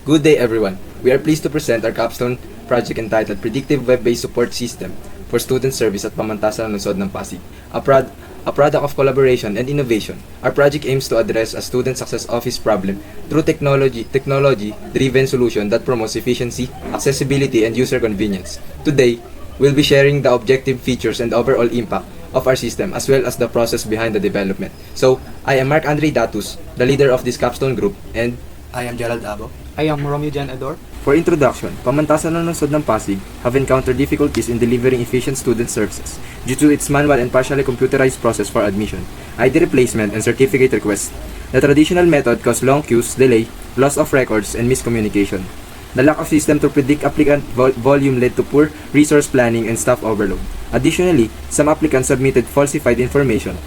Good day everyone. We are pleased to present our Capstone project entitled Predictive Web-Based Support System for Student Service at Pamantasan lungsod ng Pasig, a product of collaboration and innovation. Our project aims to address a student success office problem through technology-driven solution that promotes efficiency, accessibility, and user convenience. Today, we'll be sharing the objective features and overall impact of our system as well as the process behind the development. So, I am Mark Andre Datus, the leader of this Capstone group, and I am Gerald Abo. I am Romeo Jan Ador. for introduction, pamantasan ng lungsod ng Pasig have encountered difficulties in delivering efficient student services due to its manual and partially computerized process for admission, ID replacement, and certificate request. The traditional method caused long queues, delay, loss of records, and miscommunication. The lack of system to predict applicant volume led to poor resource planning and staff overload. Additionally, some applicants submitted falsified information,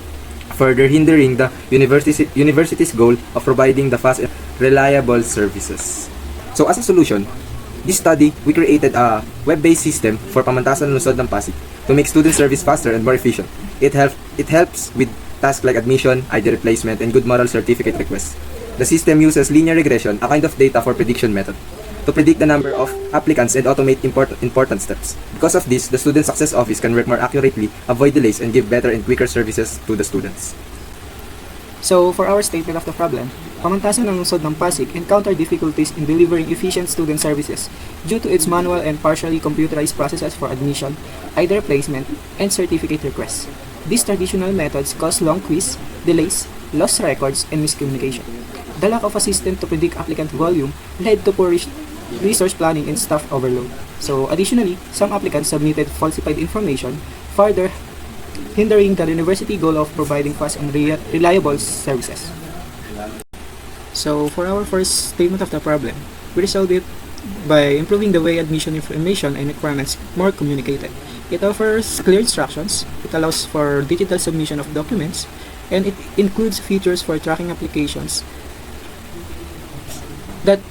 further hindering the university's goal of providing the fast and reliable services. So as a solution, this study, we created a web-based system for pamantasan lungsod ng Pasig to make student service faster and more efficient. It helps with tasks like admission, ID replacement, and good moral certificate requests. The system uses linear regression, a kind of data for prediction method, to predict the number of applicants and automate important steps. Because of this, the Student Success Office can work more accurately, avoid delays, and give better and quicker services to the students. So, for our statement of the problem, pamantasan ng lungsod ng Pasig encountered difficulties in delivering efficient student services due to its manual and partially computerized processes for admission, ID replacement, and certificate requests. These traditional methods cause long queues, delays, lost records, and miscommunication. The lack of a system to predict applicant volume led to poor resource planning and staff overload. So, additionally, some applicants submitted falsified information, further hindering the university goal of providing fast and reliable services. So, for our first statement of the problem, we resolved it by improving the way admission information and requirements more communicated. It offers clear instructions, it allows for digital submission of documents, and it includes features for tracking applications that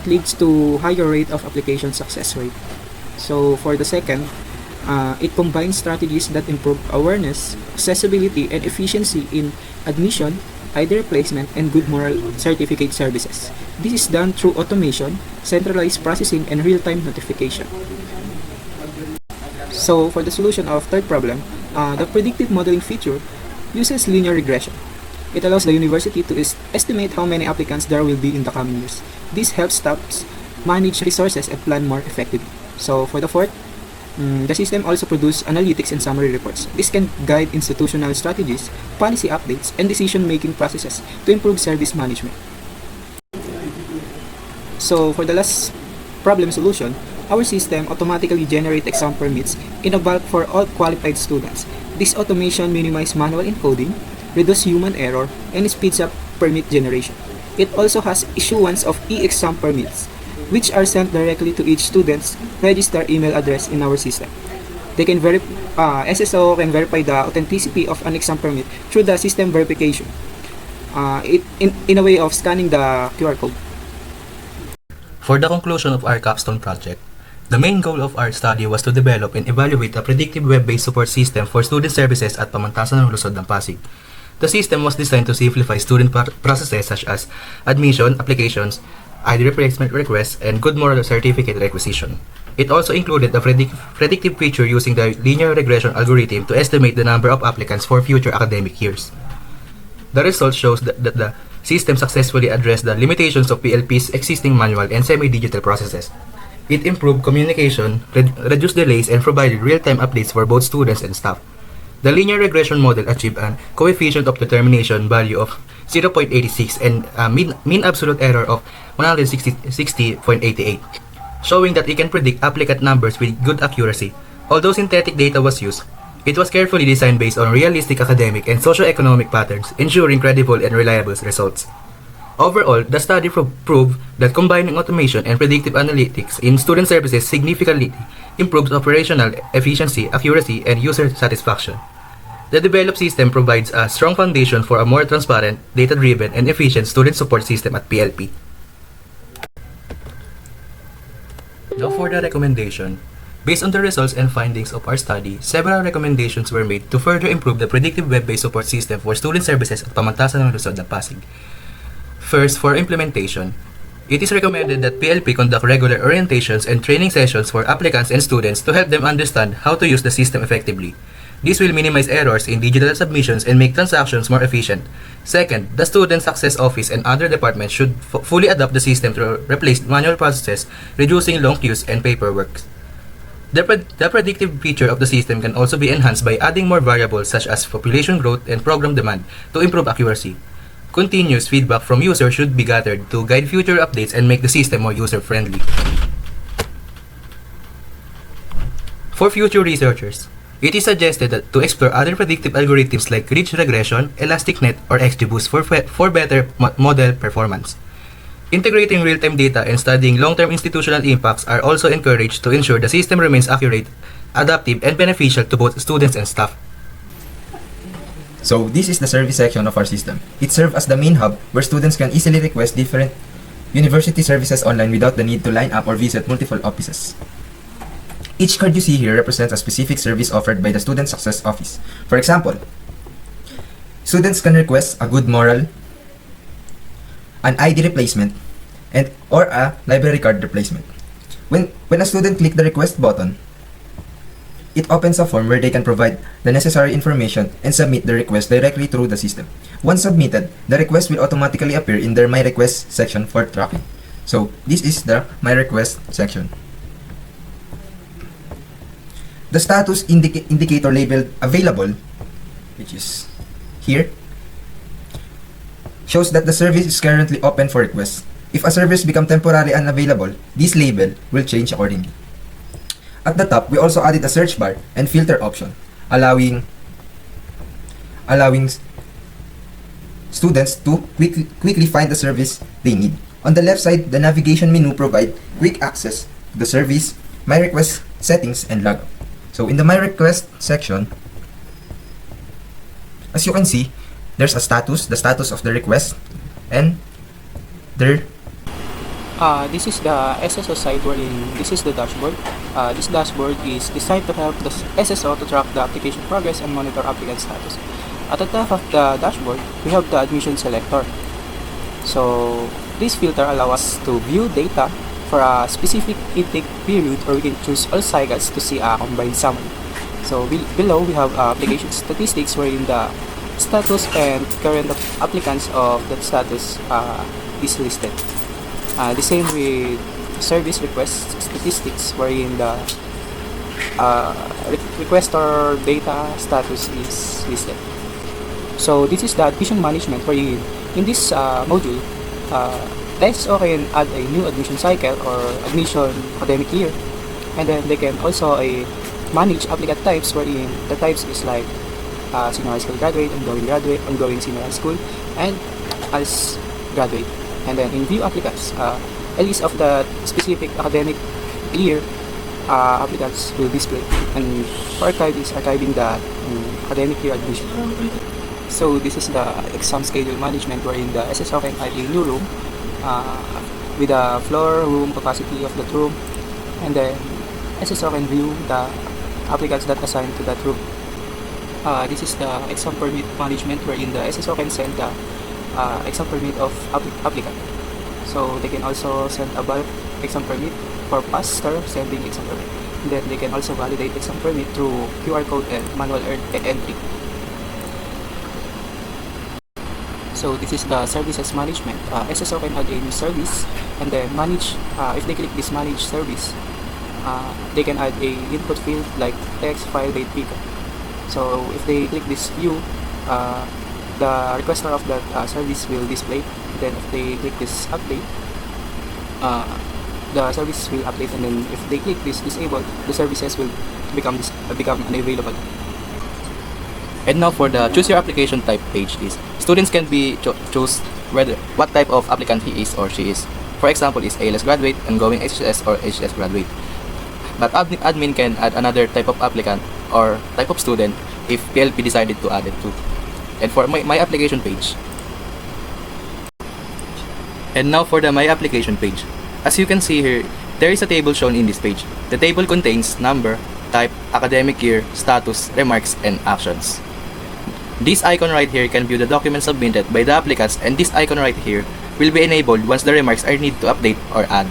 leads to higher rate of application success rate. So for the second, it combines strategies that improve awareness, accessibility, and efficiency in admission, ID replacement, and good moral certificate services. This is done through automation, centralized processing, and real-time notification. So for the solution of third problem, the predictive modeling feature uses linear regression. It allows the university to estimate how many applicants there will be in the coming years. This helps staffs manage resources and plan more effectively. So for the fourth, the system also produces analytics and summary reports. This can guide institutional strategies, policy updates, and decision-making processes to improve service management. So for the last problem solution, our system automatically generates exam permits in a bulk for all qualified students. This automation minimizes manual encoding, reduces human error, and speeds up permit generation. It also has issuance of e-exam permits, which are sent directly to each student's registered email address in our system. They can SSO can verify the authenticity of an exam permit through the system verification, in a way of scanning the QR code. For the conclusion of our Capstone project, the main goal of our study was to develop and evaluate a predictive web-based support system for student services at pamantasan ng lungsod ng Pasig. The system was designed to simplify student processes such as admission, applications, ID replacement requests, and good moral certificate requisition. It also included a predictive feature using the linear regression algorithm to estimate the number of applicants for future academic years. The result shows that the system successfully addressed the limitations of PLP's existing manual and semi-digital processes. It improved communication, reduced delays, and provided real-time updates for both students and staff. The linear regression model achieved a coefficient of determination value of 0.86 and a mean absolute error of 160.88, showing that it can predict applicant numbers with good accuracy. Although synthetic data was used, it was carefully designed based on realistic academic and socio-economic patterns, ensuring credible and reliable results. Overall, the study proved that combining automation and predictive analytics in student services significantly improves operational efficiency, accuracy, and user satisfaction. The developed system provides a strong foundation for a more transparent, data-driven, and efficient student support system at PLP. Now for the recommendation. Based on the results and findings of our study, several recommendations were made to further improve the predictive web-based support system for student services at pamantasan ng lungsod ng Pasig. First, for implementation, It is recommended that PLP conduct regular orientations and training sessions for applicants and students to help them understand how to use the system effectively. This will minimize errors in digital submissions and make transactions more efficient. Second, the Student Success Office and other departments should fully adopt the system to replace manual processes, reducing long queues and paperwork. The predictive feature of the system can also be enhanced by adding more variables such as population growth and program demand to improve accuracy. Continuous feedback from users should be gathered to guide future updates and make the system more user-friendly. For future researchers, it is suggested that to explore other predictive algorithms like ridge regression, ElasticNet, or XGBoost for better model performance. Integrating real-time data and studying long-term institutional impacts are also encouraged to ensure the system remains accurate, adaptive, and beneficial to both students and staff. So this is the service section of our system. It serves as the main hub where students can easily request different university services online without the need to line up or visit multiple offices. Each card you see here represents a specific service offered by the Student Success Office. For example, students can request a good moral, an ID replacement, or a library card replacement. When a student clicks the request button, it opens a form where they can provide the necessary information and submit the request directly through the system. Once submitted, the request will automatically appear in their My Request section for tracking. So this is the My Request section. The status indicator labeled available, which is here, shows that the service is currently open for requests. If a service becomes temporarily unavailable, this label will change accordingly. At the top, we also added a search bar and filter option, allowing students to quickly find the service they need. On the left side, the navigation menu provides quick access to the service, My Request settings, and logout. So in the My Request section, as you can see, there's a status, the status of the request, and there. This is the SSO site wherein this is the dashboard. This dashboard is designed to help the SSO to track the application progress and monitor applicant status. At the top of the dashboard, we have the admission selector. So this filter allows us to view data for a specific intake period, or we can choose all cycles to see a combined summary. So below we have application statistics wherein the status and current of applicants of that status is listed. The same with service request statistics wherein the requester data status is listed. So this is the admission management wherein in this module, the SSO can add a new admission cycle or admission academic year, and then they can also manage applicant types wherein the types is like senior high school graduate, ongoing senior high school, and as graduate. And then in view applicants, a list of the specific academic year applicants will display. And for archive is archiving the academic year admission. So this is the exam schedule management wherein the SSO can add a new room with the floor room capacity of that room, and then SSO can view the applicants that assigned to that room. This is the exam permit management wherein the SSO can send the exam permit of applicant. So they can also send a bulk exam permit for faster sending exam permit. And then they can also validate exam permit through QR code and manual entry. So this is the services management. SSO can add a new service and then manage. If they click this manage service, they can add a input field like text, file, date, pickup. So if they click this view, the requester of that service will display. Then if they click this update, the service will update, and then if they click this disable, the services will become unavailable. And now for the choose your application type page is students can be choose what type of applicant he is or she is. For example, is ALS graduate, ongoing HSS, or HSS graduate. But admin can add another type of applicant or type of student if PLP decided to add it too. And for my application page. And now for the my application page. As you can see here, there is a table shown in this page. The table contains number, type, academic year, status, remarks, and actions. This icon right here can view the documents submitted by the applicants, and this icon right here will be enabled once the remarks are need to update or add.